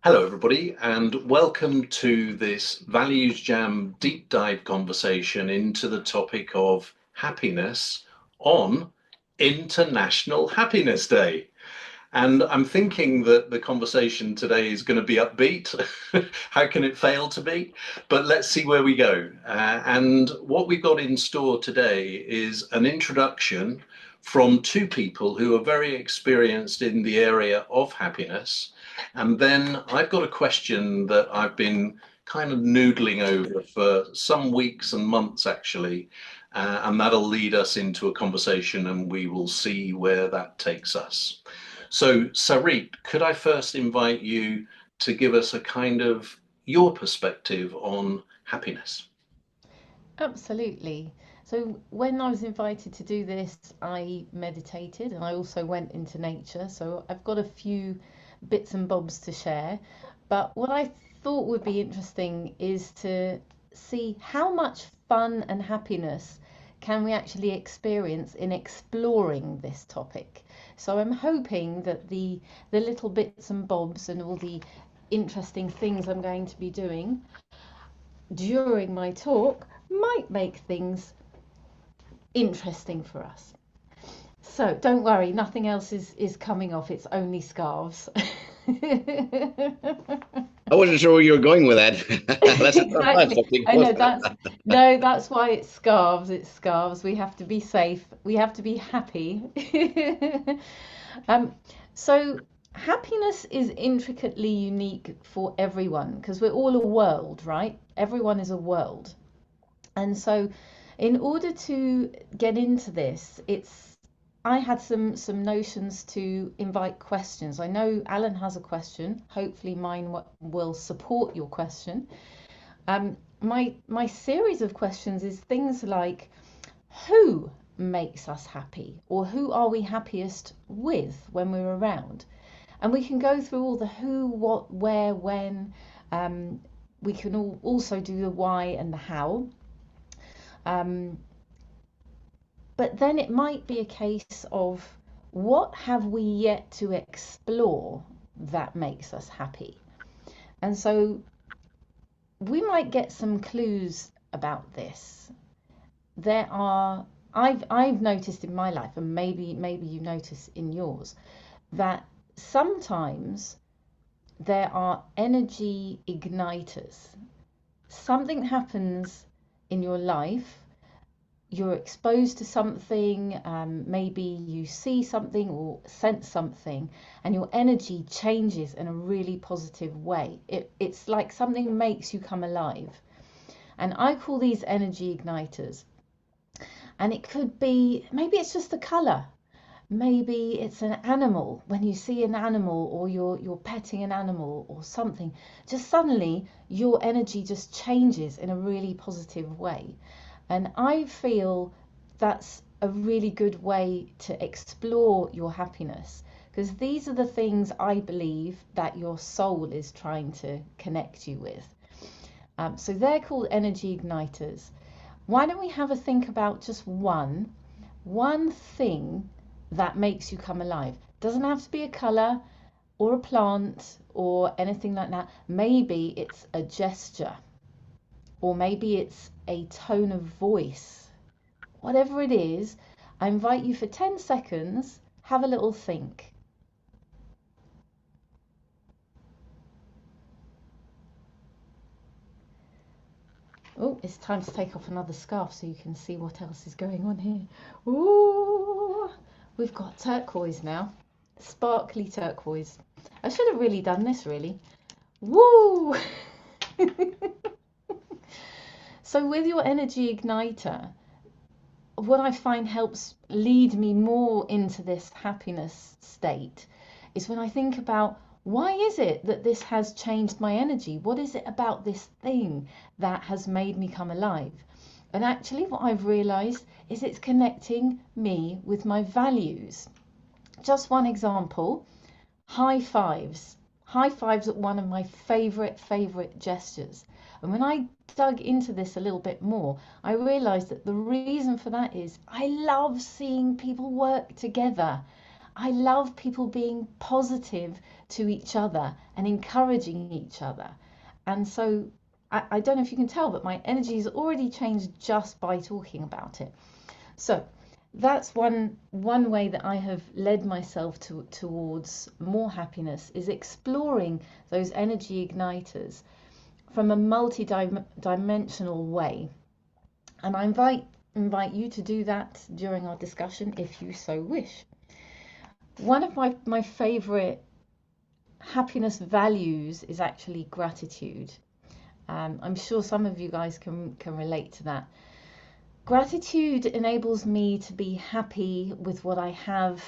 Hello, everybody, and welcome to this ValuesJam deep dive conversation into the topic of happiness on International Happiness Day. And I'm thinking that the conversation today is going to be upbeat. How can it fail to be? But let's see where we go. And what we've got in store today is an introduction from two people who are very experienced in the area of happiness. And then I've got a question that I've been kind of noodling over for some weeks and months, actually. And that'll lead us into a conversation, and we will see where that takes us. So, Sarit, could I first invite you to give us a kind of your perspective on happiness? Absolutely. So when I was invited to do this, I meditated and I also went into nature. So I've got a few bits and bobs to share. But what I thought would be interesting is to see how much fun and happiness can we actually experience in exploring this topic. So I'm hoping that the little bits and bobs and all the interesting things I'm going to be doing during my talk might make things interesting for us. So don't worry, nothing else is coming off, it's only scarves. I wasn't sure where you were going with that. Let's have fun. Exactly. Something I close. know that's no, that's why it's scarves. It's scarves. We have to be safe. We have to be happy. um, so happiness is intricately unique for everyone because we're all a world, right? Everyone is a world. And so in order to get into this, it's I had some notions to invite questions. I know Alan has a question. Hopefully mine will support your question. My series of questions is things like who makes us happy or who are we happiest with when we're around? And we can go through all the who, what, where, when. Um, we can also do the why and the how. Um, but then it might be a case of what have we yet to explore that makes us happy? And so we might get some clues about this. There are I've noticed in my life, and maybe you notice in yours, that sometimes there are energy igniters. Something happens in your life, you're exposed to something, maybe you see something or sense something, and your energy changes in a really positive way. It's like something makes you come alive. And I call these energy igniters. And it could be maybe it's just the color. Maybe it's an animal. When you see an animal or you're petting an animal or something, just suddenly your energy just changes in a really positive way. And I feel that's a really good way to explore your happiness because these are the things I believe that your soul is trying to connect you with. So they're called energy igniters. Why don't we have a think about just one thing that makes you come alive? Doesn't have to be a color or a plant or anything like that. Maybe it's a gesture, or maybe it's a tone of voice. Whatever it is, I invite you for 10 seconds, have a little think. Oh, it's time to take off another scarf so you can see what else is going on here. Ooh, we've got turquoise now. Sparkly turquoise. I should have really done this, really. Woo! So with your energy igniter, what I find helps lead me more into this happiness state is when I think about why is it that this has changed my energy? What is it about this thing that has made me come alive? And actually, what I've realized is it's connecting me with my values. Just one example, high fives. High fives are one of my favorite gestures. And when I dug into this a little bit more, I realized that the reason for that is I love seeing people work together. I love people being positive to each other and encouraging each other. And so I don't know if you can tell, but my energy has already changed just by talking about it. So that's one way that I have led myself towards more happiness, is exploring those energy igniters from a multi-dimensional way. And I invite you to do that during our discussion if you so wish. One of my favorite happiness values is actually gratitude. I'm sure some of you guys can relate to that. Gratitude enables me to be happy with what I have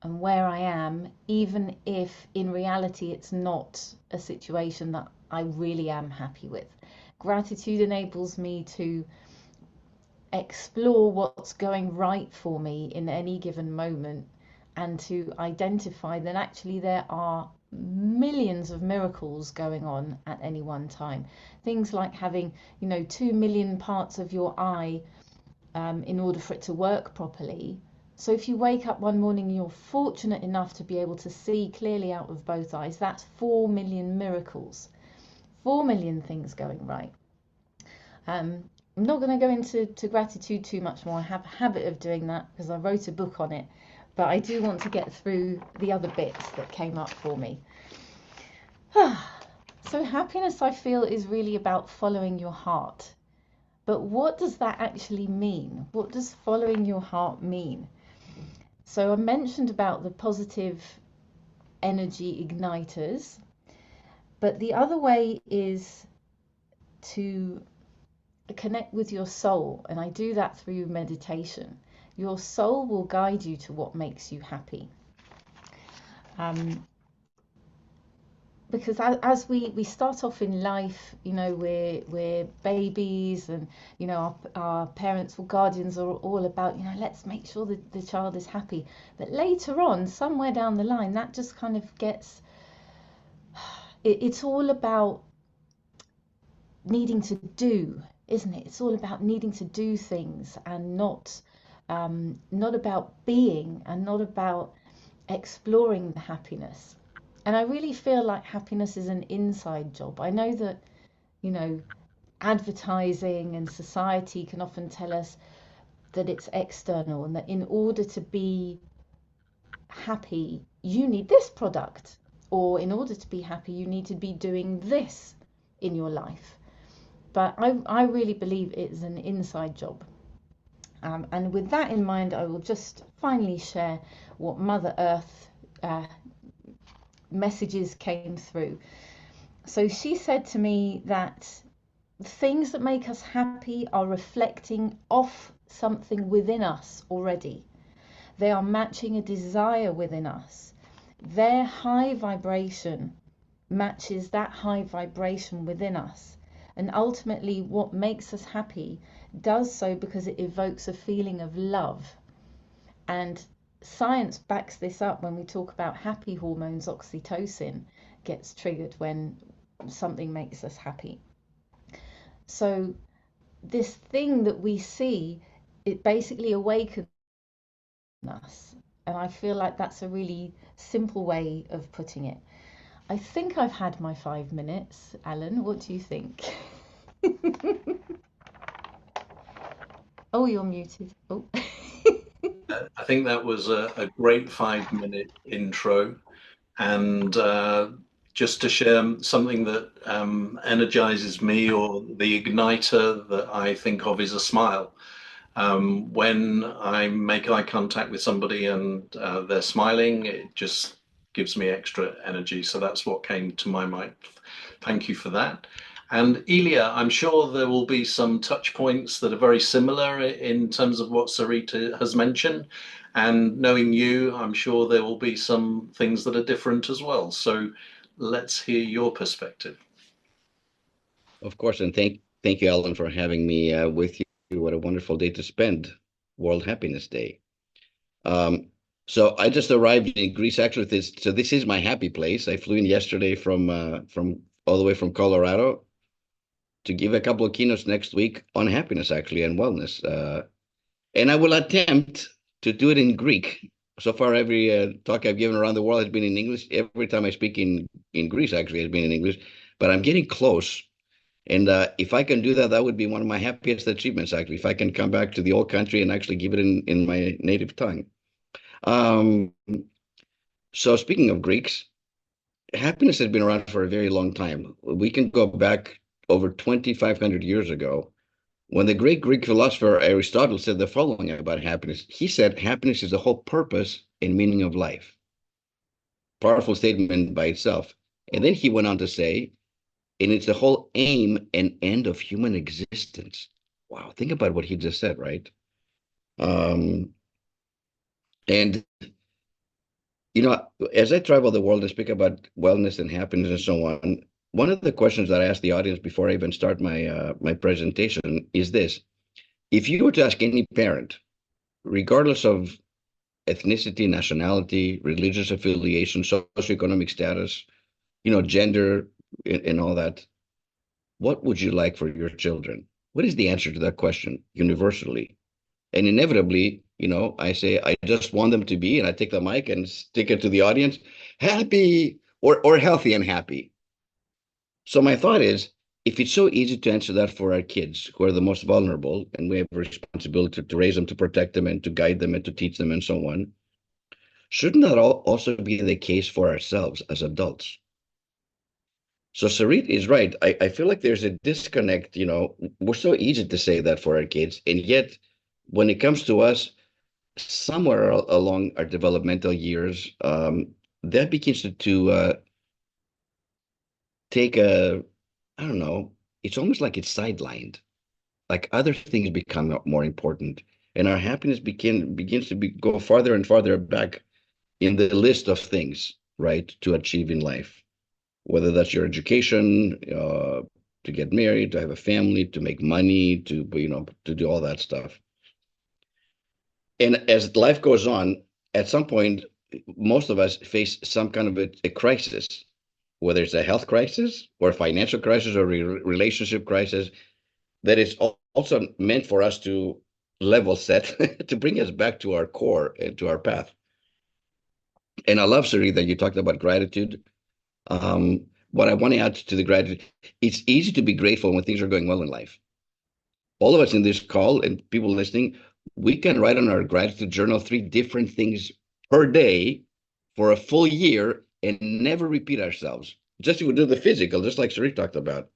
and where I am, even if in reality it's not a situation that I really am happy with. Gratitude enables me to explore what's going right for me in any given moment, and to identify that actually there are millions of miracles going on at any one time. Things like having 2 million parts of your eye in order for it to work properly. So if you wake up one morning and you're fortunate enough to be able to see clearly out of both eyes, that's 4 million miracles, 4 million things going right. I'm not going to go into gratitude too much more. I have a habit of doing that because I wrote a book on it, but I do want to get through the other bits that came up for me. So happiness, I feel, is really about following your heart. But what does that actually mean? What does following your heart mean? So I mentioned about the positive energy igniters, but the other way is to connect with your soul, and I do that through meditation. Your soul will guide you to what makes you happy. Because as we start off in life, we're babies, and our parents or guardians are all about, let's make sure that the child is happy. But later on, somewhere down the line, that just kind of gets, it's all about needing to do, isn't it? It's all about needing to do things, and not about being, and not about exploring the happiness. And I really feel like happiness is an inside job. I know that, advertising and society can often tell us that it's external, and that in order to be happy, you need this product, or in order to be happy, you need to be doing this in your life. But I really believe it's an inside job. And with that in mind, I will just finally share what Mother Earth messages came through. So she said to me that things that make us happy are reflecting off something within us already. They are matching a desire within us. Their high vibration matches that high vibration within us. And ultimately, what makes us happy does so because it evokes a feeling of love. And science backs this up when we talk about happy hormones. Oxytocin gets triggered when something makes us happy. So this thing that we see, it basically awakens us. And I feel like that's a really simple way of putting it. I think I've had my 5 minutes. Alan, what do you think? Oh, you're muted. Oh. I think that was a great 5-minute intro. And just to share something that energizes me, or the igniter that I think of, is a smile. When I make eye contact with somebody and they're smiling, it just gives me extra energy. So that's what came to my mind. Thank you for that. And Elia, I'm sure there will be some touch points that are very similar in terms of what Sarita has mentioned. And knowing you, I'm sure there will be some things that are different as well. So let's hear your perspective. Of course, and thank you, Alan, for having me with you. What a wonderful day to spend, World Happiness Day. So I just arrived in Greece, actually. This is my happy place. I flew in yesterday from all the way from Colorado to give a couple of keynotes next week on happiness, actually, and wellness. And I will attempt to do it in Greek So far, every talk I've given around the world has been in English. Every time I speak in Greece, actually, has been in English. But I'm getting close. And if I can do that, that would be one of my happiest achievements, actually, if I can come back to the old country and actually give it in my native tongue. Um, so speaking of Greeks, happiness has been around for a very long time. We can go back over 2,500 years ago when the great Greek philosopher Aristotle said the following about happiness. He said, happiness is the whole purpose and meaning of life. Powerful statement by itself. And then he went on to say, and it's the whole aim and end of human existence. Wow, think about what he just said, right? Um, and you know, as I travel the world and speak about wellness and happiness and so on, one of the questions that I ask the audience before I even start my presentation is this: if you were to ask any parent, regardless of ethnicity, nationality, religious affiliation, socioeconomic status, gender, and all that, what would you like for your children? What is the answer to that question universally? And inevitably, I say, I just want them to be, and I take the mic and stick it to the audience, happy or healthy and happy. So my thought is, if it's so easy to answer that for our kids who are the most vulnerable, and we have a responsibility to raise them, to protect them, and to guide them, and to teach them, and so on, shouldn't that also be the case for ourselves as adults? So Sarit is right. I feel like there's a disconnect. We're so easy to say that for our kids, and yet when it comes to us, somewhere along our developmental years, that begins to take I don't know, it's almost like it's sidelined, like other things become more important, and our happiness begins to go farther and farther back in the list of things, right, to achieve in life, whether that's your education, to get married, to have a family, to make money, to do all that stuff. And as life goes on, at some point, most of us face some kind of a crisis, whether it's a health crisis or a financial crisis or a relationship crisis, that is also meant for us to level set, to bring us back to our core and to our path. And I love, Sari, that you talked about gratitude. What I want to add to the gratitude, it's easy to be grateful when things are going well in life. All of us in this call and people listening, we can write on our gratitude journal 3 different things per day for a full year and never repeat ourselves. Just we do the physical, just like Sari talked about.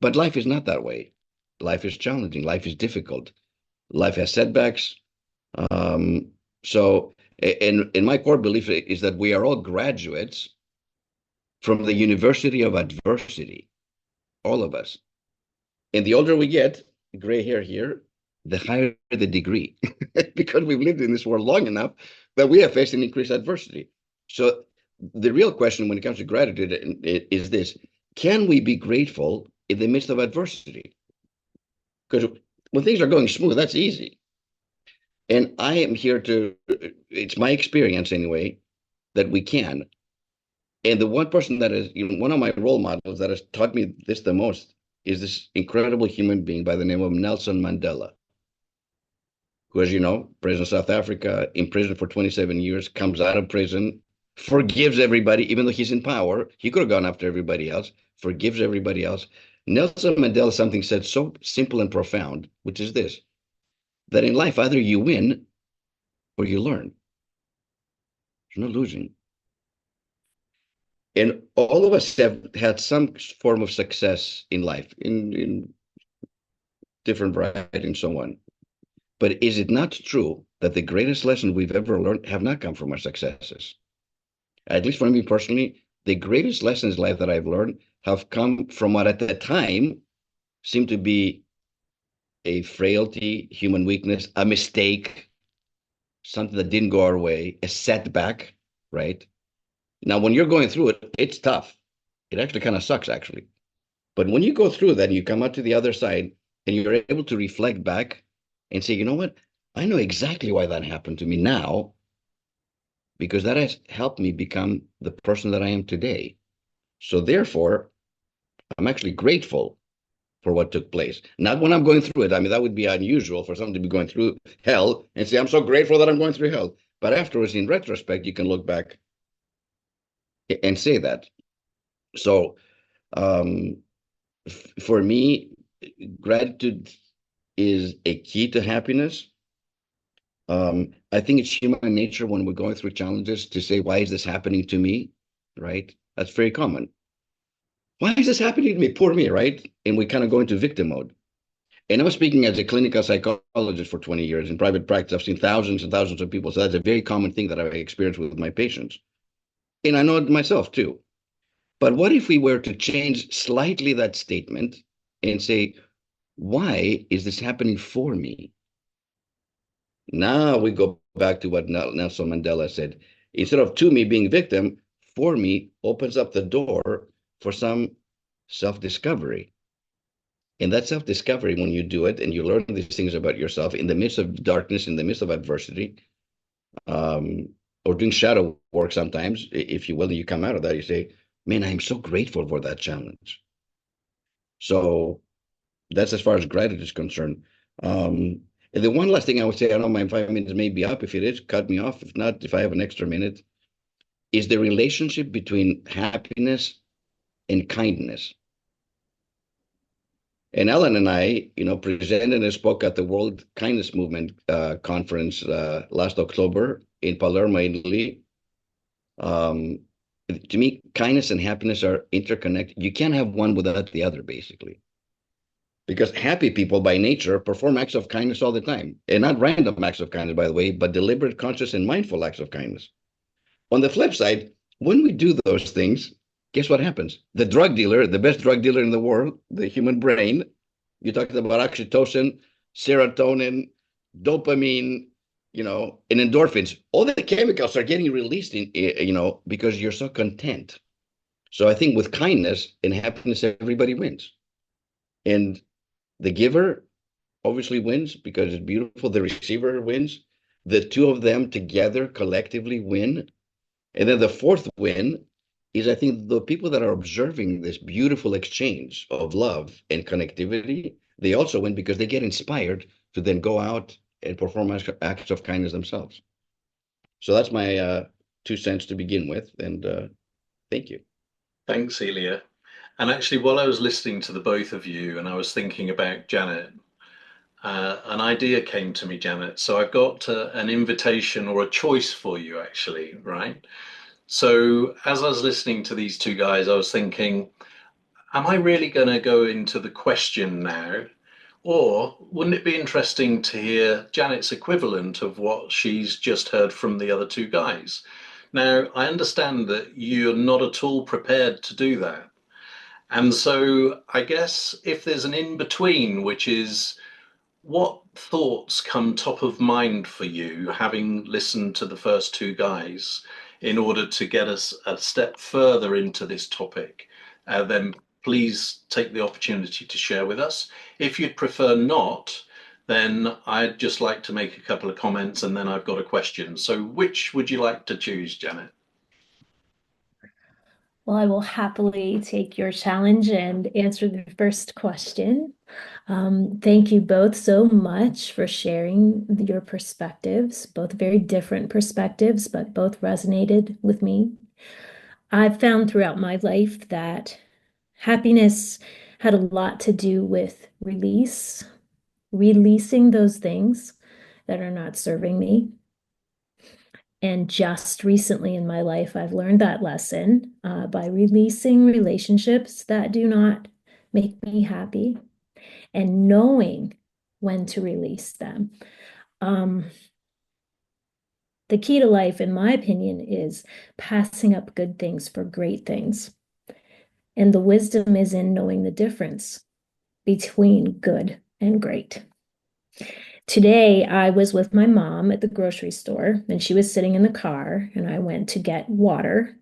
But life is not that way. Life is challenging. Life is difficult. Life has setbacks. And my core belief is that we are all graduates from the University of Adversity, all of us. And the older we get, gray hair here, the higher the degree, because we've lived in this world long enough that we have faced an increased adversity. So the real question when it comes to gratitude is this: can we be grateful in the midst of adversity? Because when things are going smooth, that's easy. And I am here it's my experience anyway, that we can. And the one person that is, one of my role models that has taught me this the most is this incredible human being by the name of Nelson Mandela, who, as you know, president of South Africa, in prison for 27 years, comes out of prison, forgives everybody, even though he's in power. He could have gone after everybody else, forgives everybody else. Nelson Mandela something said so simple and profound, which is this: that in life, either you win or you learn. There's no losing. And all of us have had some form of success in life, in different variety and so on. But is it not true that the greatest lessons we've ever learned have not come from our successes? At least for me personally, the greatest lessons in life that I've learned have come from what at the time seemed to be a frailty, human weakness, a mistake, something that didn't go our way, a setback, right? Now, when you're going through it, it's tough. It actually kind of sucks, actually. But when you go through that and you come out to the other side and you're able to reflect back and say, you know what? I know exactly why that happened to me now, because that has helped me become the person that I am today. So therefore, I'm actually grateful for what took place. Not when I'm going through it. I mean, that would be unusual for someone to be going through hell and say, I'm so grateful that I'm going through hell. But afterwards, in retrospect, you can look back and say that. So for me, gratitude is a key to happiness. I think it's human nature when we're going through challenges to say, why is this happening to me? Right? That's very common. Why is this happening to me? Poor me, right? And we kind of go into victim mode. And I was speaking as a clinical psychologist for 20 years in private practice. I've seen thousands and thousands of people. So that's a very common thing that I've experienced with my patients. And I know it myself too. But what if we were to change slightly that statement and say, why is this happening for me? Now we go back to what Nelson Mandela said. Instead of to me being victim, for me opens up the door for some self-discovery. And that self-discovery, when you do it and you learn these things about yourself in the midst of darkness, in the midst of adversity, or doing shadow work sometimes, if you will, you come out of that, you say, man, I'm so grateful for that challenge. So that's as far as gratitude is concerned. And the one last thing I would say, I know my 5 minutes may be up. If it is, cut me off. If not, if I have an extra minute, is the relationship between happiness and kindness. And Ellen and I, presented and spoke at the World Kindness Movement conference last October in Palermo, Italy. To me, kindness and happiness are interconnected. You can't have one without the other, basically. Because happy people by nature perform acts of kindness all the time. And not random acts of kindness, by the way, but deliberate, conscious, and mindful acts of kindness. On the flip side, when we do those things, guess what happens? The drug dealer, the best drug dealer in the world, the human brain, you talked about oxytocin, serotonin, dopamine, and endorphins. All the chemicals are getting released because you're so content. So I think with kindness and happiness, everybody wins. And the giver obviously wins because it's beautiful. The receiver wins. The two of them together collectively win. And then the fourth win is, I think, the people that are observing this beautiful exchange of love and connectivity, they also win because they get inspired to then go out and perform acts of kindness themselves. So that's my 2 cents to begin with. And thank you. Thanks, Elia. And actually, while I was listening to the both of you and I was thinking about Janet, an idea came to me, Janet. So I've got an invitation or a choice for you, actually, right? So as I was listening to these two guys, I was thinking, am I really going to go into the question now? Or wouldn't it be interesting to hear Janet's equivalent of what she's just heard from the other two guys? Now, I understand that you're not at all prepared to do that. And so I guess if there's an in between, which is what thoughts come top of mind for you, having listened to the first two guys, in order to get us a step further into this topic, then please take the opportunity to share with us. If you'd prefer not, then I'd just like to make a couple of comments and then I've got a question. So which would you like to choose, Janet? Well, I will happily take your challenge and answer the first question. Thank you both so much for sharing your perspectives, both very different perspectives, but both resonated with me. I've found throughout my life that happiness had a lot to do with releasing those things that are not serving me. And just recently in my life, I've learned that lesson by releasing relationships that do not make me happy and knowing when to release them. The key to life, in my opinion, is passing up good things for great things. And the wisdom is in knowing the difference between good and great. Today, I was with my mom at the grocery store, and she was sitting in the car, and I went to get water.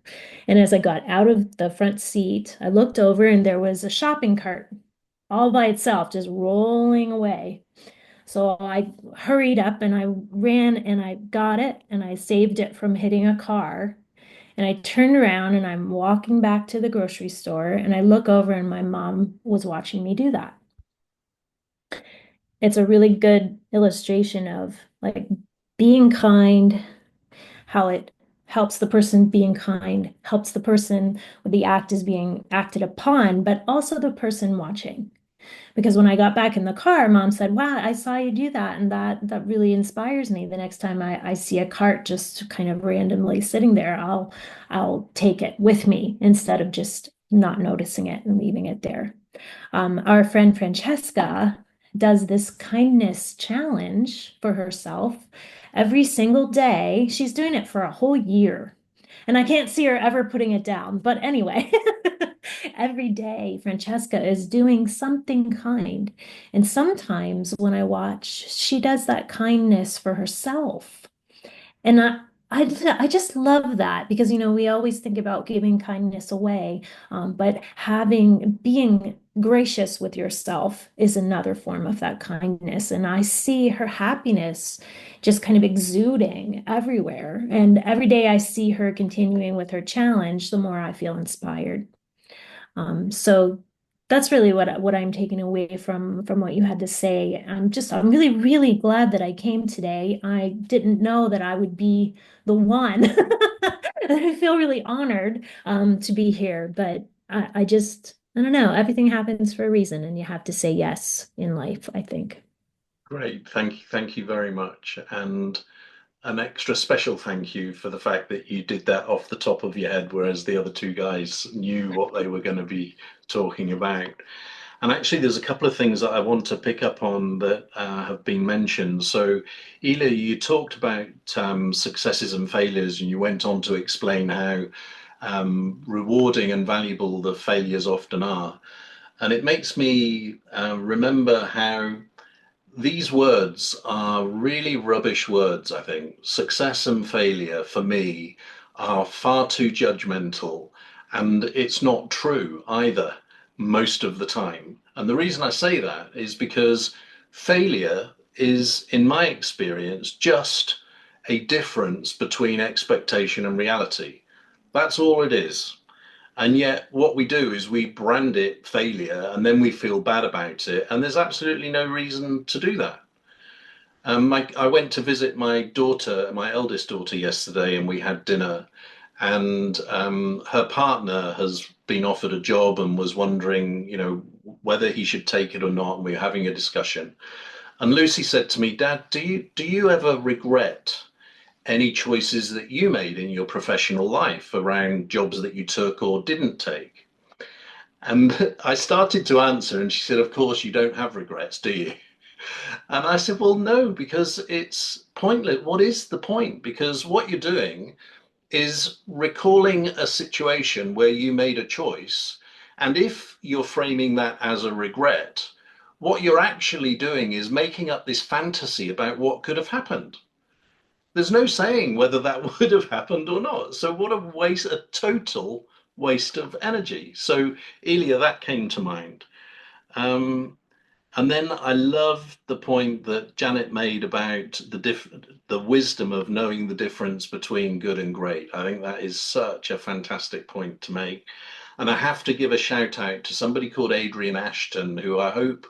And as I got out of the front seat, I looked over, and there was a shopping cart all by itself, just rolling away. So I hurried up and I ran and I got it and I saved it from hitting a car. And I turned around and I'm walking back to the grocery store and I look over and my mom was watching me do that. It's a really good illustration of like being kind how it helps the person being kind, helps the person with the act is being acted upon, but also the person watching. Because when I got back in the car, mom said, "Wow, I saw you do that." And that really inspires me. The next time I see a cart just kind of randomly sitting there, I'll take it with me instead of just not noticing it and leaving it there. Our friend Francesca does this kindness challenge for herself every single day. She's doing it for a whole year. And I can't see her ever putting it down. But anyway, every day Francesca is doing something kind. And sometimes when I watch, she does that kindness for herself. And I just love that because, we always think about giving kindness away, but being gracious with yourself is another form of that kindness. And I see her happiness just kind of exuding everywhere. And every day I see her continuing with her challenge, the more I feel inspired. So that's really what I'm taking away from what you had to say. I'm really, really glad that I came today. I didn't know that I would be the one. I feel really honored to be here, but I don't know, everything happens for a reason, and you have to say yes in life, I think. Great, thank you very much, and an extra special thank you for the fact that you did that off the top of your head, whereas the other two guys knew what they were going to be talking about. And actually, there's a couple of things that I want to pick up on that have been mentioned. So, Ela, you talked about successes and failures, and you went on to explain how rewarding and valuable the failures often are. And it makes me remember how these words are really rubbish words, I think. Success and failure, for me, are far too judgmental, and it's not true either most of the time. And the reason I say that is because failure is, in my experience, just a difference between expectation and reality. That's all it is. And yet, what we do is we brand it failure and then we feel bad about it. And there's absolutely no reason to do that. I went to visit my daughter, my eldest daughter, yesterday, and we had dinner. And her partner has been offered a job and was wondering, whether he should take it or not. And we were having a discussion. And Lucy said to me, "Dad, do you ever regret any choices that you made in your professional life around jobs that you took or didn't take?" And I started to answer, and she said, "Of course, you don't have regrets, do you?" And I said, "Well, no, because it's pointless. What is the point? Because what you're doing is recalling a situation where you made a choice. And if you're framing that as a regret, what you're actually doing is making up this fantasy about what could have happened. There's no saying whether that would have happened or not. So what a waste, a total waste of energy." So, Elia, that came to mind. Um, and then I love the point that Janet made about the wisdom of knowing the difference between good and great. I think that is such a fantastic point to make. And I have to give a shout out to somebody called Adrian Ashton, who I hope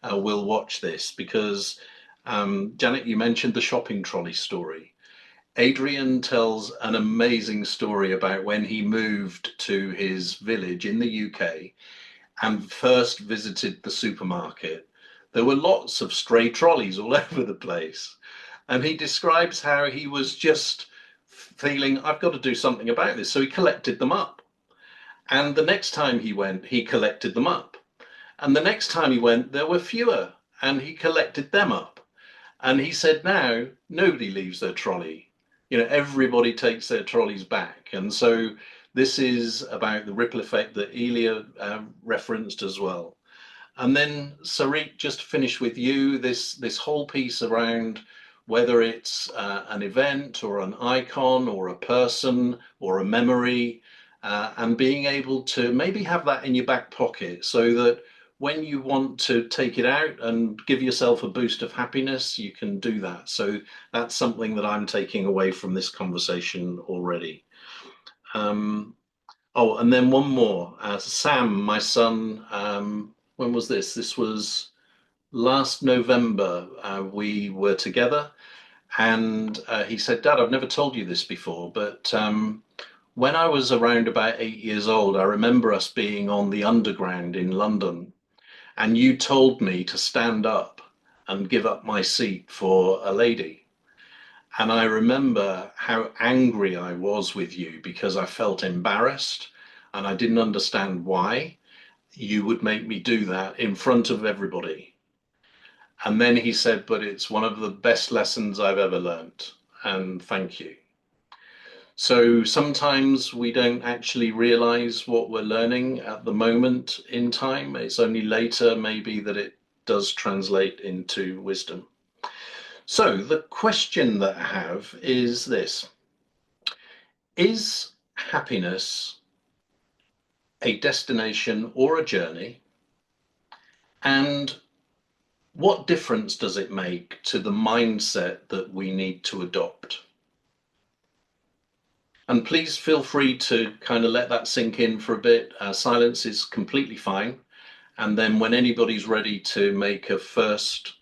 will watch this, because Janet, you mentioned the shopping trolley story. Adrian tells an amazing story about when he moved to his village in the UK and first visited the supermarket. There were lots of stray trolleys all over the place. And he describes how he was just feeling, "I've got to do something about this." So he collected them up. And the next time he went, he collected them up. And the next time he went, there were fewer, and he collected them up. And he said, now nobody leaves their trolley. Everybody takes their trolleys back. And so this is about the ripple effect that Elia referenced as well. And then, Sarit, just to finish with you, this whole piece around whether it's an event or an icon or a person or a memory, and being able to maybe have that in your back pocket so that when you want to take it out and give yourself a boost of happiness, you can do that. So that's something that I'm taking away from this conversation already. Oh, and then one more. Sam, my son, when was this? This was last November. We were together And he said, Dad, I've never told you this before, but when I was around about 8 years old, I remember us being on the Underground in London, and you told me to stand up and give up my seat for a lady. And I remember how angry I was with you because I felt embarrassed and I didn't understand why you would make me do that in front of everybody. And then he said, but it's one of the best lessons I've ever learned. And thank you. So sometimes we don't actually realize what we're learning at the moment in time. It's only later, maybe, that it does translate into wisdom. So the question that I have is this: is happiness a destination or a journey? And what difference does it make to the mindset that we need to adopt? And please feel free to kind of let that sink in for a bit. Silence is completely fine. And then when anybody's ready to make a first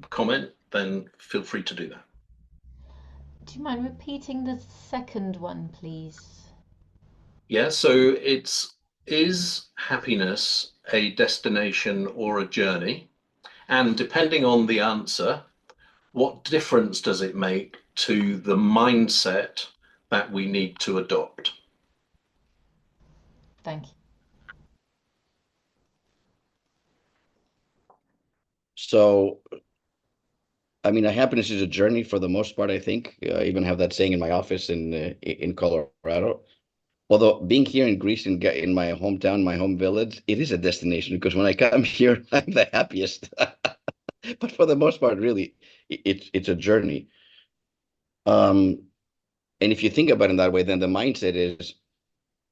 comment, then feel free to do that. Do you mind repeating the second one, please? Yeah, so is happiness a destination or a journey? And depending on the answer, what difference does it make to the mindset that we need to adopt? Thank you. So, I mean, happiness is a journey for the most part, I think. I even have that saying in my office in Colorado. Although being here in Greece, in my hometown, my home village, it is a destination because when I come here, I'm the happiest. But for the most part, really, it's a journey. And if you think about it in that way, then the mindset is,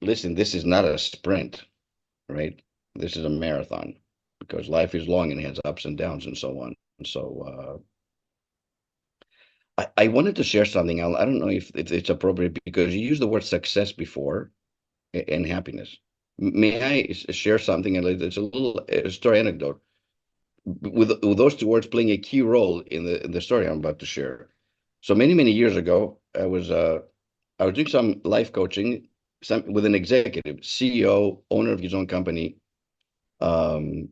listen, this is not a sprint, right? This is a marathon because life is long and it has ups and downs and so on. And so I wanted to share something. I don't know if it's appropriate because you used the word success before and happiness. May I share something? And it's a little story anecdote with those two words playing a key role in the story I'm about to share. So many years ago, I was doing some life coaching, with an executive, CEO, owner of his own company. Um,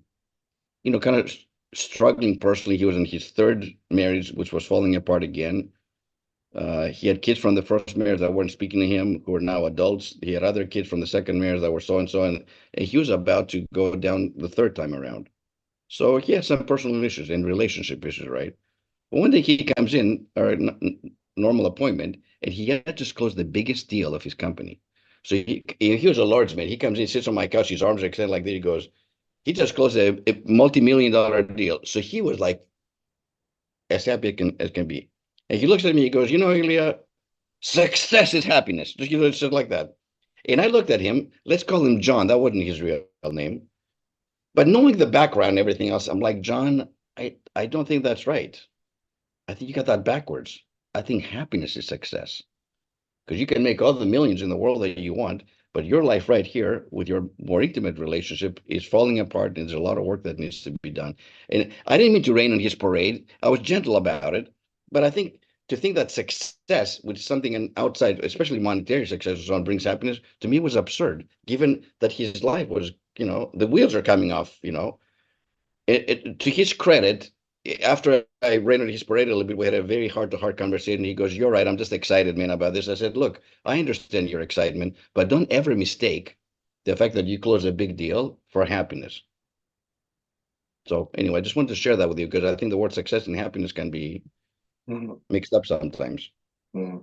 kind of struggling personally. He was in his third marriage, which was falling apart again. He had kids from the first marriage that weren't speaking to him, who are now adults. He had other kids from the second marriage that were so and so, and he was about to go down the third time around. So he had some personal issues and relationship issues, right? But one day he comes in, or normal appointment, and he had just closed the biggest deal of his company. So he was a lordsman. He comes in, sits on my couch, his arms are extended like this. He goes, he just closed a multi-million-dollar deal. So he was like as happy as can be. And he looks at me, he goes, Ilya, success is happiness. Just like that. And I looked at him, let's call him John. That wasn't his real name. But knowing the background and everything else, I'm like, John, I don't think that's right. I think you got that backwards. I think happiness is success. Because you can make all the millions in the world that you want, but your life right here with your more intimate relationship is falling apart, and there's a lot of work that needs to be done. And I didn't mean to rain on his parade. I was gentle about it, but I think to think that success, which is something outside, especially monetary success, or so on, brings happiness, to me was absurd, given that his life was, the wheels are coming off. To his credit, after I rented his parade a little bit, we had a very heart-to-heart conversation. He goes, "You're right. I'm just excited, man, about this." I said, "Look, I understand your excitement, but don't ever mistake the fact that you close a big deal for happiness." So anyway, I just wanted to share that with you because I think the word success and happiness can be mixed up sometimes. Mm.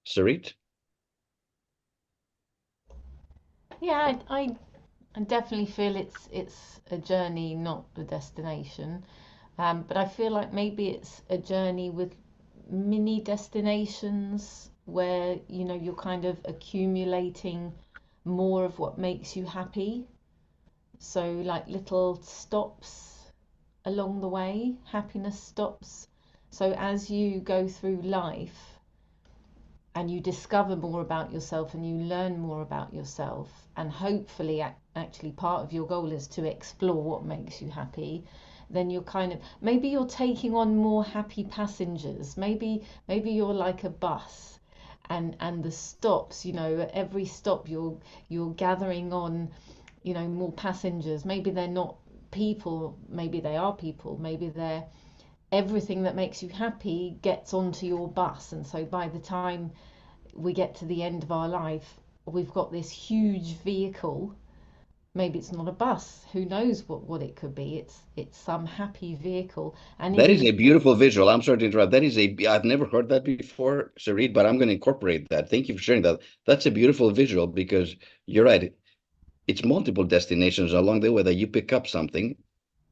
Sarit? Yeah, I definitely feel it's a journey, not a destination. But I feel like maybe it's a journey with mini destinations where, you're kind of accumulating more of what makes you happy. So like little stops along the way, happiness stops. So as you go through life and you discover more about yourself and you learn more about yourself, and hopefully actually part of your goal is to explore what makes you happy, then you're kind of, maybe you're taking on more happy passengers. Maybe you're like a bus, and the stops, at every stop you're gathering on, more passengers. Maybe they're not people, maybe they are people, maybe they're everything that makes you happy gets onto your bus. And so by the time we get to the end of our life, we've got this huge vehicle. Maybe it's not a bus, who knows what it could be. It's some happy vehicle, and it That is is. a beautiful visual. I'm sorry to interrupt. I've never heard that before, Sarit, but I'm going to incorporate that. Thank you for sharing that. That's a beautiful visual because you're right. It's multiple destinations along the way that you pick up something.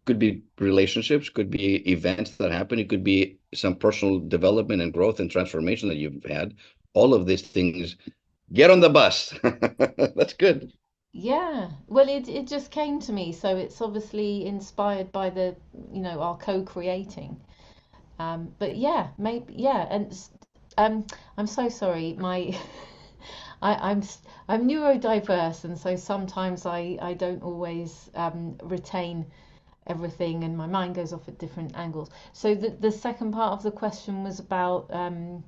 Could be relationships, could be events that happen. It could be some personal development and growth and transformation that you've had. All of these things. Get on the bus. That's good. Yeah, well, it just came to me, so it's obviously inspired by the, our co-creating. But yeah, maybe, yeah, and I'm so sorry. I'm neurodiverse, and so sometimes I don't always retain everything, and my mind goes off at different angles. So the second part of the question was about How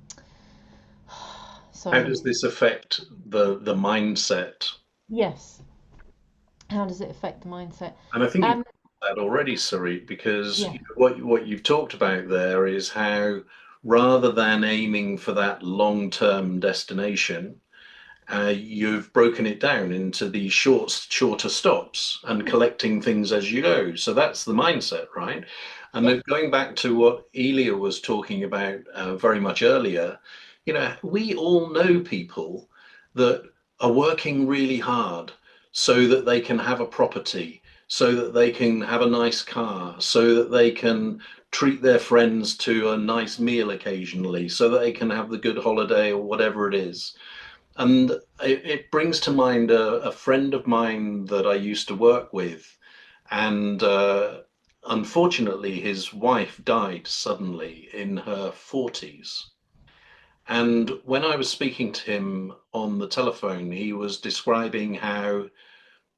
sorry. does this affect the mindset? Yes. How does it affect the mindset? And I think you've Um, done that already, Sarit, because yeah. what you've talked about there is how rather than aiming for that long-term destination, you've broken it down into these shorter stops and collecting things as you go. So that's the mindset, right? And Yeah. then going back to what Elia was talking about very much earlier, we all know people that are working really hard so that they can have a property, so that they can have a nice car, so that they can treat their friends to a nice meal occasionally, so that they can have the good holiday or whatever it is. And it brings to mind a friend of mine that I used to work with. And unfortunately, his wife died suddenly in her 40s. And when I was speaking to him on the telephone, he was describing how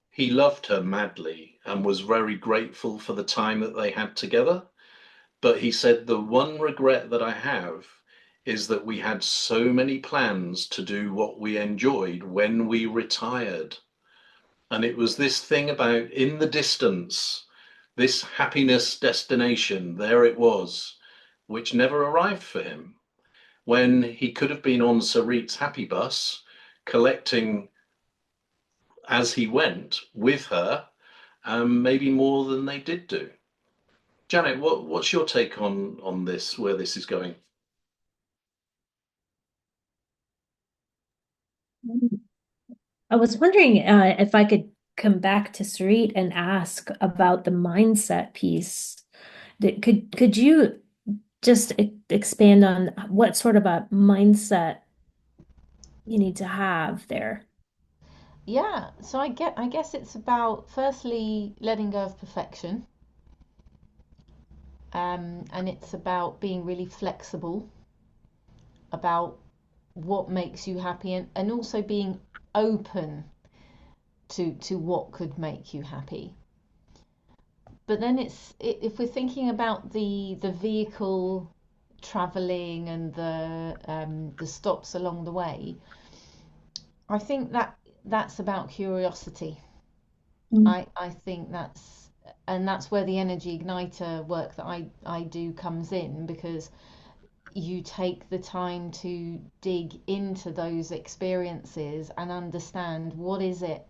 he loved her madly and was very grateful for the time that they had together. But he said, the one regret that I have is that we had so many plans to do what we enjoyed when we retired. And it was this thing about in the distance, this happiness destination, there it was, which never arrived for him. When he could have been on Sarit's happy bus, collecting as he went with her, maybe more than they did do. Janet, what's your take on this, where this is going? I was wondering if I could come back to Sarit and ask about the mindset piece. Could you just expand on what sort of a mindset you need to have there? Yeah. So I guess it's about firstly letting go of perfection. And it's about being really flexible about what makes you happy, and also being open to what could make you happy. But then if we're thinking about the vehicle traveling and the stops along the way, I think that's about curiosity. Mm. I think that's where the energy igniter work that I do comes in, because you take the time to dig into those experiences and understand what is it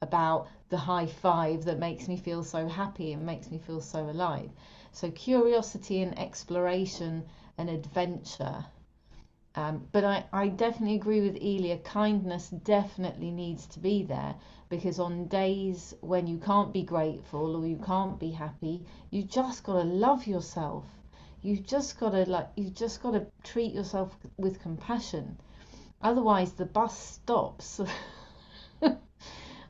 about the high five that makes me feel so happy and makes me feel so alive. So curiosity and exploration and adventure. But I definitely agree with Elia. Kindness definitely needs to be there, because on days when you can't be grateful or you can't be happy, you just gotta love yourself. You just gotta treat yourself with compassion. Otherwise, the bus stops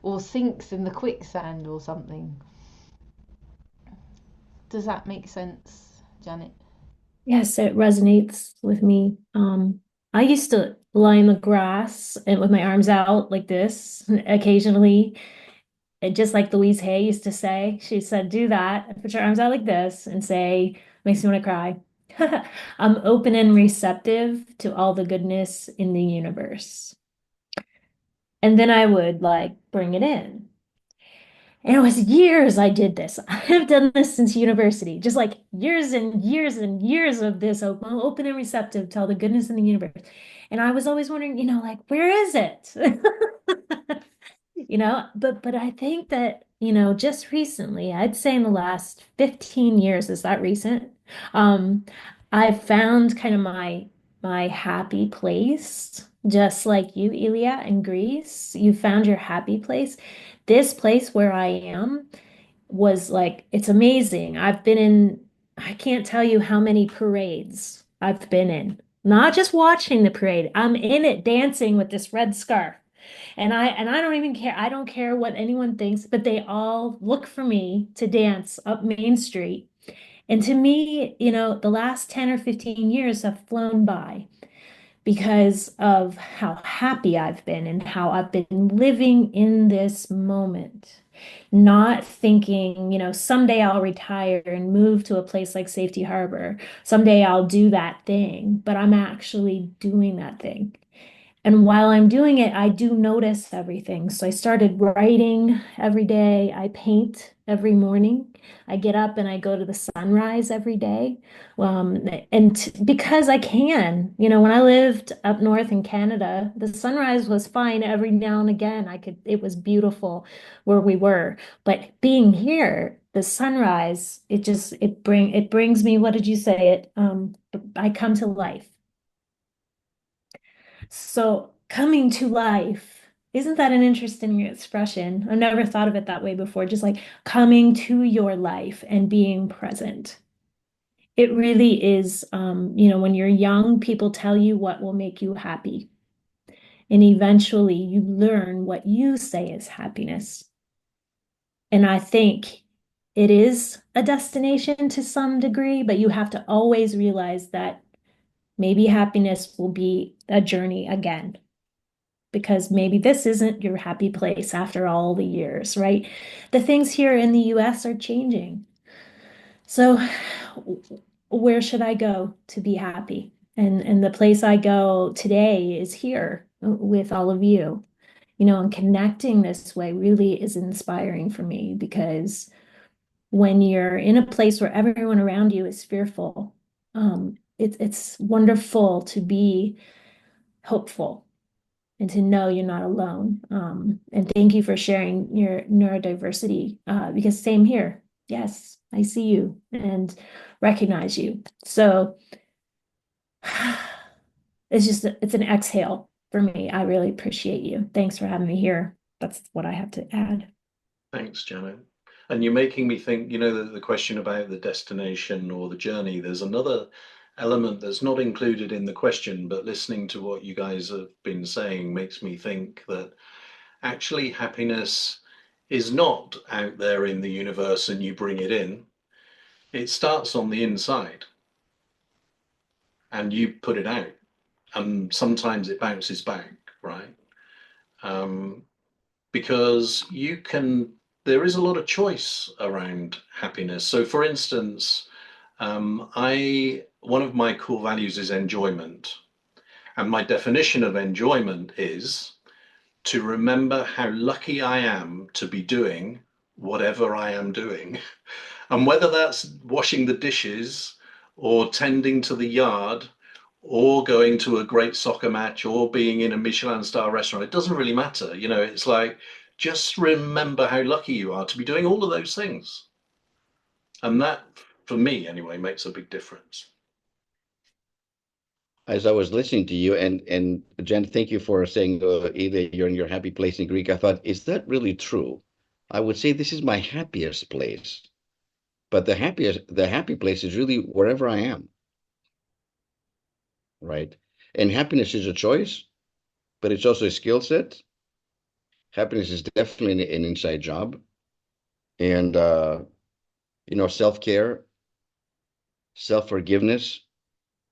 or sinks in the quicksand or something. Does that make sense, Janet? Yes, it resonates with me. I used to lie in the grass and with my arms out like this occasionally, And just like Louise Hay used to say, she said, do that, put your arms out like this and say, makes me want to cry. I'm open and receptive to all the goodness in the universe. And then I would like bring it in. And it was years I did this. I've done this since university, just like years and years and years of this open and receptive to all the goodness in the universe. And I was always wondering, like, where is it? But I think that, just recently, I'd say in the last 15 years, is that recent? Um, I found kind of my happy place, just like you, Elia, in Greece. You found your happy place. This place where I am was like, it's amazing. I can't tell you how many parades I've been in. Not just watching the parade, I'm in it dancing with this red scarf. And I don't even care. I don't care what anyone thinks, but they all look for me to dance up Main Street. And to me, the last 10 or 15 years have flown by because of how happy I've been and how I've been living in this moment, not thinking, someday I'll retire and move to a place like Safety Harbor. Someday I'll do that thing, but I'm actually doing that thing. And while I'm doing it, I do notice everything. So I started writing every day. I paint every morning. I get up and I go to the sunrise every day. Because I can, when I lived up north in Canada, the sunrise was fine every now and again. It was beautiful where we were. But being here, the sunrise, it brings me, what did you say? I come to life. So coming to life, isn't that an interesting expression? I've never thought of it that way before, just like coming to your life and being present. It really is, when you're young, people tell you what will make you happy. And eventually you learn what you say is happiness. And I think it is a destination to some degree, but you have to always realize that maybe happiness will be a journey again, because maybe this isn't your happy place after all the years, right? The things here in the US are changing. So where should I go to be happy? And the place I go today is here with all of you. And connecting this way really is inspiring for me, because when you're in a place where everyone around you is fearful, it's wonderful to be hopeful and to know you're not alone. And thank you for sharing your neurodiversity, because same here. Yes, I see you and recognize you. So it's an exhale for me. I really appreciate you. Thanks for having me here. That's what I have to add. Thanks, Janet. And you're making me think, the question about the destination or the journey, there's another element that's not included in the question, but listening to what you guys have been saying makes me think that actually happiness is not out there in the universe and you bring it in. It starts on the inside and you put it out. And sometimes it bounces back, right? Because there is a lot of choice around happiness. So for instance, one of my core values is enjoyment. And my definition of enjoyment is to remember how lucky I am to be doing whatever I am doing. And whether that's washing the dishes or tending to the yard or going to a great soccer match or being in a Michelin star restaurant, it doesn't really matter. It's like, just remember how lucky you are to be doing all of those things. And that, for me anyway, makes a big difference. As I was listening to you, and Jen, thank you for saying either you're in your happy place in Greek. I thought, is that really true? I would say this is my happiest place, but the happy place is really wherever I am, right? And happiness is a choice, but it's also a skill set. Happiness is definitely an inside job, and self-care, self-forgiveness,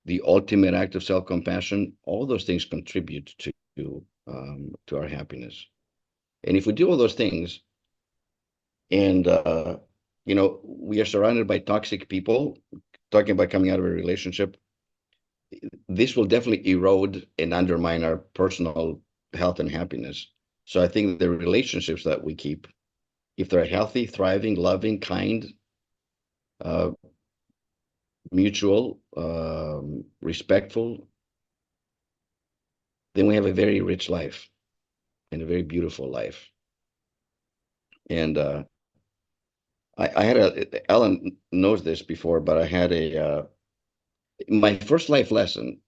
the ultimate act of self-compassion, all those things contribute to our happiness. And if we do all those things, And we are surrounded by toxic people. Talking about coming out of a relationship, this will definitely erode and undermine our personal health and happiness. So I think the relationships that we keep, if they're healthy, thriving, loving, kind, uh, mutual, respectful, then we have a very rich life and a very beautiful life. And I had Alan knows this before, but I had my first life lesson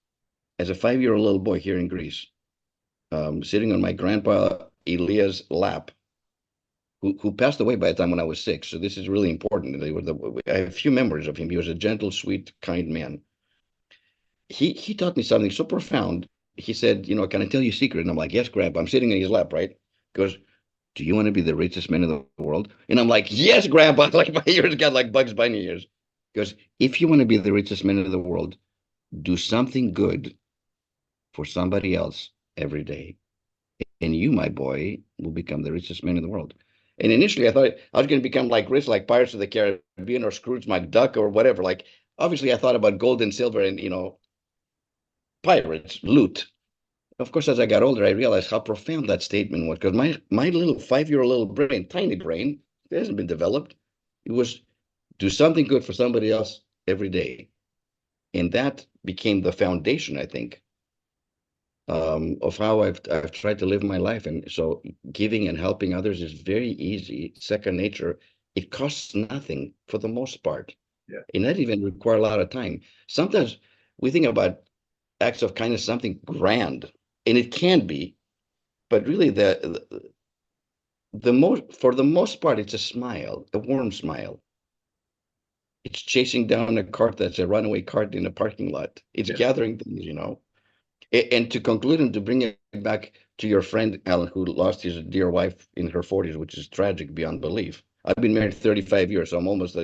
as a 5-year-old little boy here in Greece, sitting on my grandpa Elia's lap, who passed away by the time when I was 6. So this is really important. I have a few memories of him. He was a gentle, sweet, kind man. He taught me something so profound. He said, can I tell you a secret? And I'm like, yes, Grandpa. I'm sitting in his lap, right? He goes, do you want to be the richest man in the world? And I'm like, yes, Grandpa. Like my ears got like Bugs Bunny ears. He goes, if you want to be the richest man in the world, do something good for somebody else every day. And you, my boy, will become the richest man in the world. And initially I thought I was going to become like rich, like Pirates of the Caribbean or Scrooge McDuck or whatever. Like, obviously I thought about gold and silver and, pirates, loot. Of course, as I got older, I realized how profound that statement was, because my little 5-year-old little brain, tiny brain, it hasn't been developed. It was do something good for somebody else every day. And that became the foundation, I think, of how I've tried to live my life. And so giving and helping others is very easy, second nature. It costs nothing for the most part. Yeah. It not even require a lot of time. Sometimes we think about acts of kindness, something grand, and it can be, but really for the most part, it's a smile, a warm smile. It's chasing down a cart that's a runaway cart in a parking lot. It's gathering things, And to conclude and to bring it back to your friend, Alan, who lost his dear wife in her 40s, which is tragic beyond belief. I've been married 35 years, so I'm almost,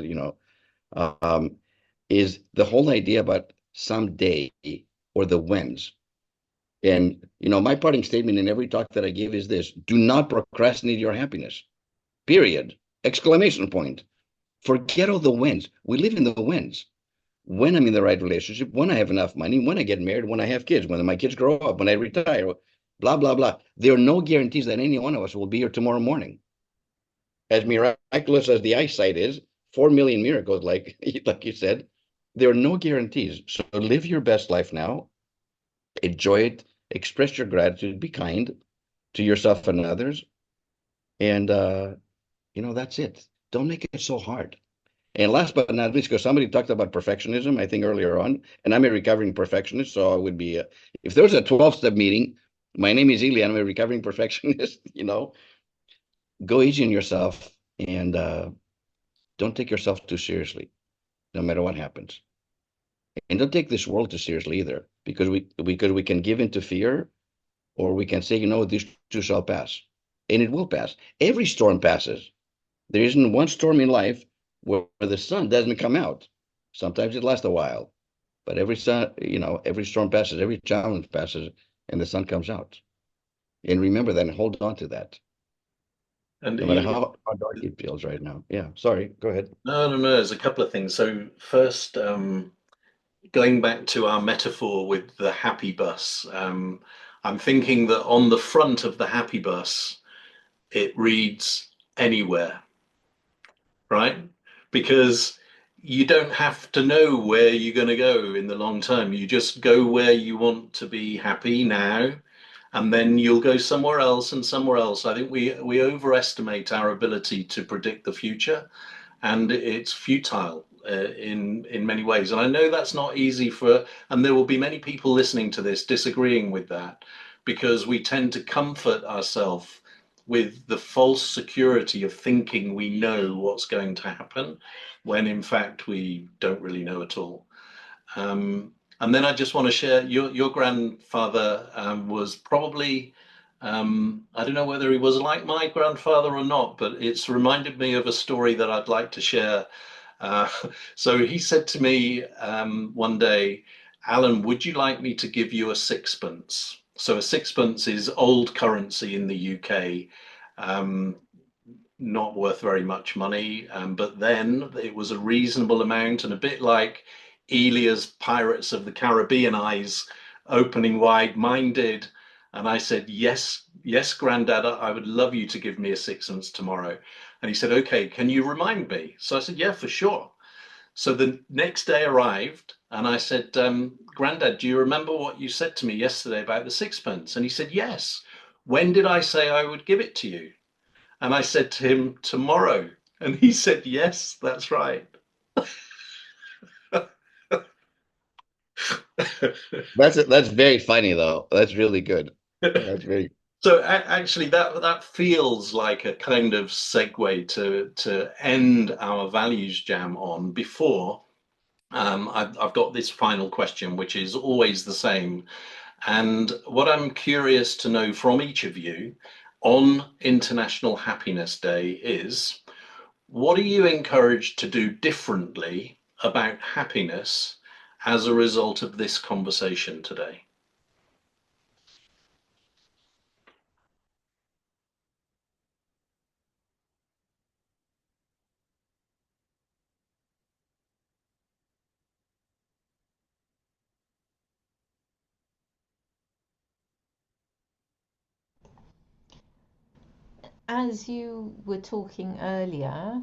is the whole idea about someday or the whens. And, my parting statement in every talk that I give is this: do not procrastinate your happiness, period. Exclamation point. Forget all the whens. We live in the whens. When I'm in the right relationship, when I have enough money, when I get married, when I have kids, when my kids grow up, when I retire, blah, blah, blah. There are no guarantees that any one of us will be here tomorrow morning. As miraculous as the eyesight is, 4 million miracles, like you said, there are no guarantees. So live your best life now, enjoy it, express your gratitude, be kind to yourself and others. And, that's it. Don't make it so hard. And last but not least, because somebody talked about perfectionism, I think earlier on, and I'm a recovering perfectionist, so I would be, if there was a 12-step meeting, my name is Eli, and I'm a recovering perfectionist, go easy on yourself and don't take yourself too seriously, no matter what happens. And don't take this world too seriously either, because we can give into fear, or we can say, this too shall pass. And it will pass. Every storm passes. There isn't one storm in life where the sun doesn't come out. Sometimes it lasts a while, but every storm passes, every challenge passes, and the sun comes out. And remember that and hold on to that. And No matter how dark it feels right now. Yeah, sorry, go ahead. No. There's a couple of things. So first, going back to our metaphor with the happy bus, I'm thinking that on the front of the happy bus, it reads anywhere, right? Because you don't have to know where you're going to go in the long term. You just go where you want to be happy now, and then you'll go somewhere else and somewhere else. I think we overestimate our ability to predict the future, and it's futile in many ways. And I know that's not easy and there will be many people listening to this disagreeing with that, because we tend to comfort ourselves with the false security of thinking we know what's going to happen, when in fact we don't really know at all. And then I just want to share, your grandfather was probably, I don't know whether he was like my grandfather or not, but it's reminded me of a story that I'd like to share. Uh, so he said to me one day, Alan, would you like me to give you a sixpence? So a sixpence is old currency in the UK. Um, not worth very much money, but then it was a reasonable amount, and a bit like Elia's Pirates of the Caribbean eyes opening wide, mine did. And I said, yes, yes, Grandad, I would love you to give me a sixpence tomorrow. And he said, okay, can you remind me? So I said, yeah, for sure. So the next day arrived, and I said, Grandad, do you remember what you said to me yesterday about the sixpence? And he said, yes. When did I say I would give it to you? And I said to him, tomorrow. And he said, yes, that's right. That's very funny though. That's really good. That's very. So actually, that feels like a kind of segue to end our values jam on. Before I've got this final question, which is always the same. And what I'm curious to know from each of you on International Happiness Day is, what are you encouraged to do differently about happiness as a result of this conversation today? As you were talking earlier,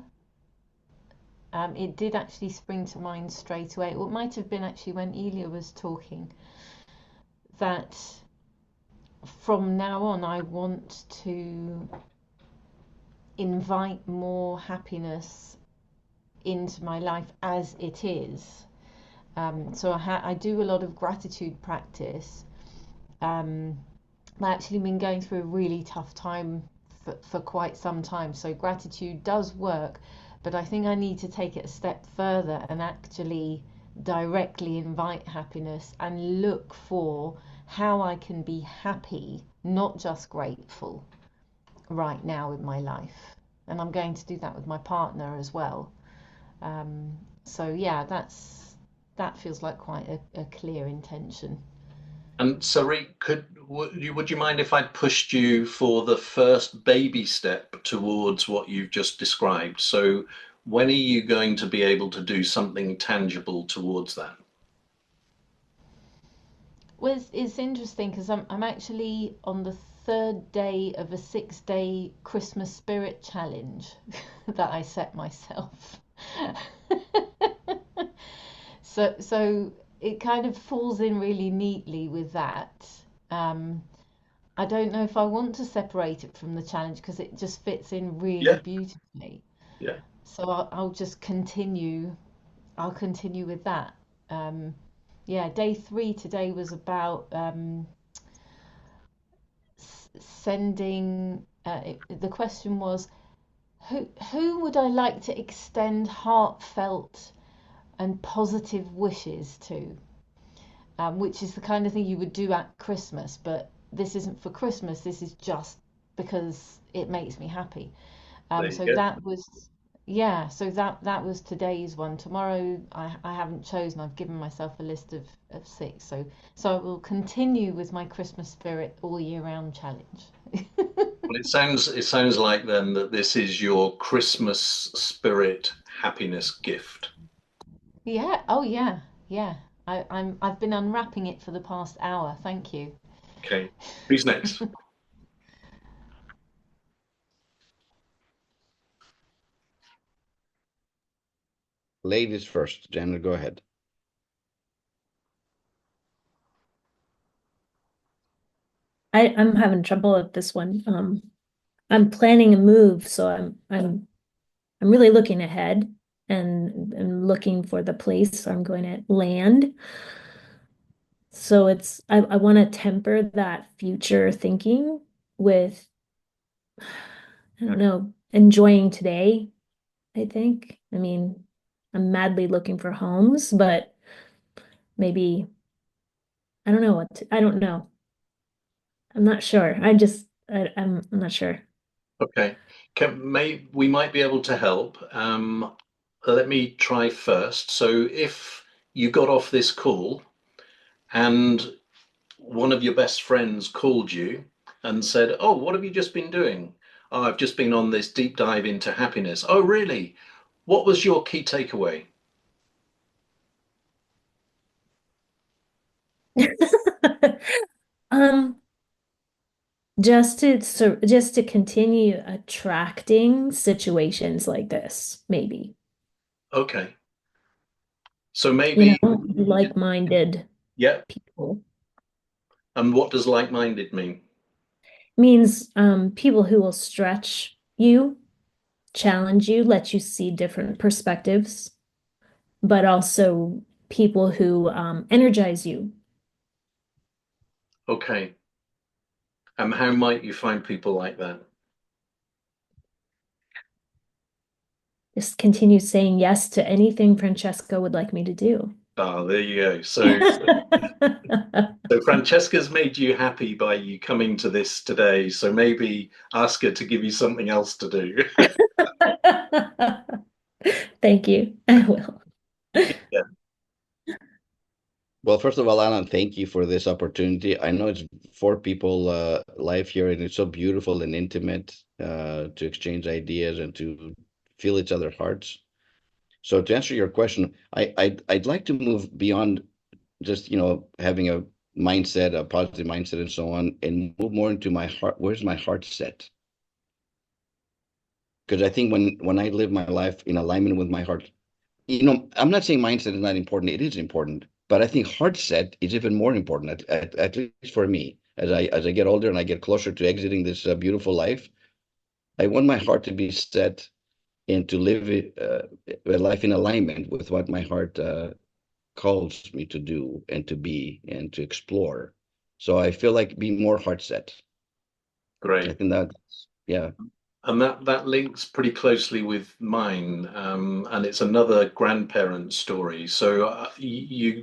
it did actually spring to mind straight away, or it might have been actually when Elia was talking, that from now on I want to invite more happiness into my life as it is. So I do a lot of gratitude practice. I've actually been going through a really tough time for quite some time. So gratitude does work, but I think I need to take it a step further and actually directly invite happiness and look for how I can be happy, not just grateful, right now in my life. And I'm going to do that with my partner as well. So yeah, that feels like quite a clear intention. And Sari, would you mind if I pushed you for the first baby step towards what you've just described? So when are you going to be able to do something tangible towards that? Well, it's interesting because I'm actually on the third day of a 6-day Christmas spirit challenge that I set myself. So it kind of falls in really neatly with that. Um, I don't know if I want to separate it from the challenge because it just fits in really Yeah, beautifully. yeah. So I'll just continue. I'll continue with that. Um, yeah, day 3 today was about sending. The question was, who would I like to extend heartfelt and positive wishes to? Which is the kind of thing you would do at Christmas, but this isn't for Christmas. This is just because it makes me happy. There you So go. that was, yeah. So that was today's one. Tomorrow I haven't chosen. I've given myself a list of 6. So I will continue with my Christmas spirit all year round challenge. Well, it sounds like then that this is your Christmas spirit happiness gift. Yeah. Oh yeah. Yeah. I've been unwrapping it for the past hour. Thank you. Okay. Who's next? Ladies first. Janet, go ahead. I'm having trouble with this one. I'm planning a move, so I'm really looking ahead and looking for the place I'm going to land. So I want to temper that future thinking with, I don't know, enjoying today, I think. I mean, I'm madly looking for homes, but maybe I don't know I don't know. I'm not sure. I'm not sure. Okay. We might be able to help. Let me try first. So if you got off this call and one of your best friends called you and said, "Oh, what have you just been doing?" Oh, I've just been on this deep dive into happiness. Oh, really? What was your key takeaway? Um, just to continue attracting situations like this, maybe. Okay. So maybe, Like-minded yeah. people And what does like-minded mean? means people who will stretch you, challenge you, let you see different perspectives, but also people who energize you. Okay. And how might you find people like that? Just continue saying yes to anything Francesca would like me to do. Ah, there you go. So Francesca's made you happy by you coming to this today. So maybe ask her to give you something else to do. Thank you. I will. Yeah. Well, first of all, Alan, thank you for this opportunity. I know it's four people live here, and it's so beautiful and intimate to exchange ideas and to feel each other's hearts. So to answer your question, I'd like to move beyond just, having a mindset, a positive mindset and so on, and move more into my heart. Where's my heart set? Because I think when I live my life in alignment with my heart, I'm not saying mindset is not important. It is important, but I think heart set is even more important. At least for me, as I get older and I get closer to exiting this beautiful life, I want my heart to be set and to live a life in alignment with what my heart calls me to do and to be and to explore. So I feel like being more heart set. I Great. think that, yeah. And that links pretty closely with mine, and it's another grandparent story. So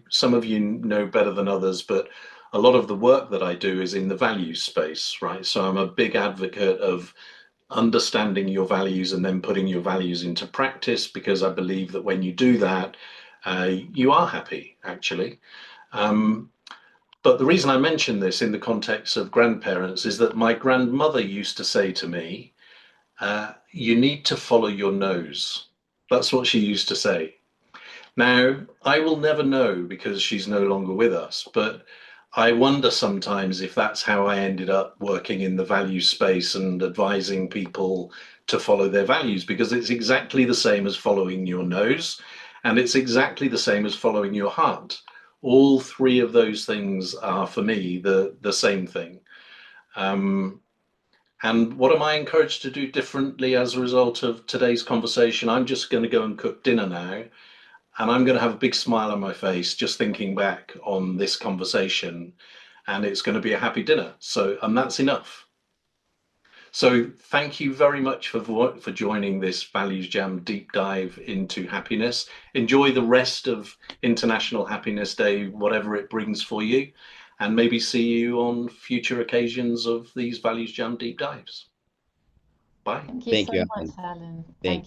some of you know better than others, but a lot of the work that I do is in the values space, right? So I'm a big advocate of understanding your values and then putting your values into practice, because I believe that when you do that, you are happy, actually. Um, but the reason I mention this in the context of grandparents is that my grandmother used to say to me, you need to follow your nose. That's what she used to say. Now, I will never know because she's no longer with us, but I wonder sometimes if that's how I ended up working in the value space and advising people to follow their values, because it's exactly the same as following your nose, and it's exactly the same as following your heart. All three of those things are, for me, the same thing. Um, and what am I encouraged to do differently as a result of today's conversation? I'm just going to go and cook dinner now, and I'm going to have a big smile on my face just thinking back on this conversation, and it's going to be a happy dinner. So, and that's enough. So, thank you very much for joining this Values Jam deep dive into happiness. Enjoy the rest of International Happiness Day, whatever it brings for you, and maybe see you on future occasions of these Values Jam deep dives. Bye. Thank you Thank so you, much, Alan. Alan. Thank Thank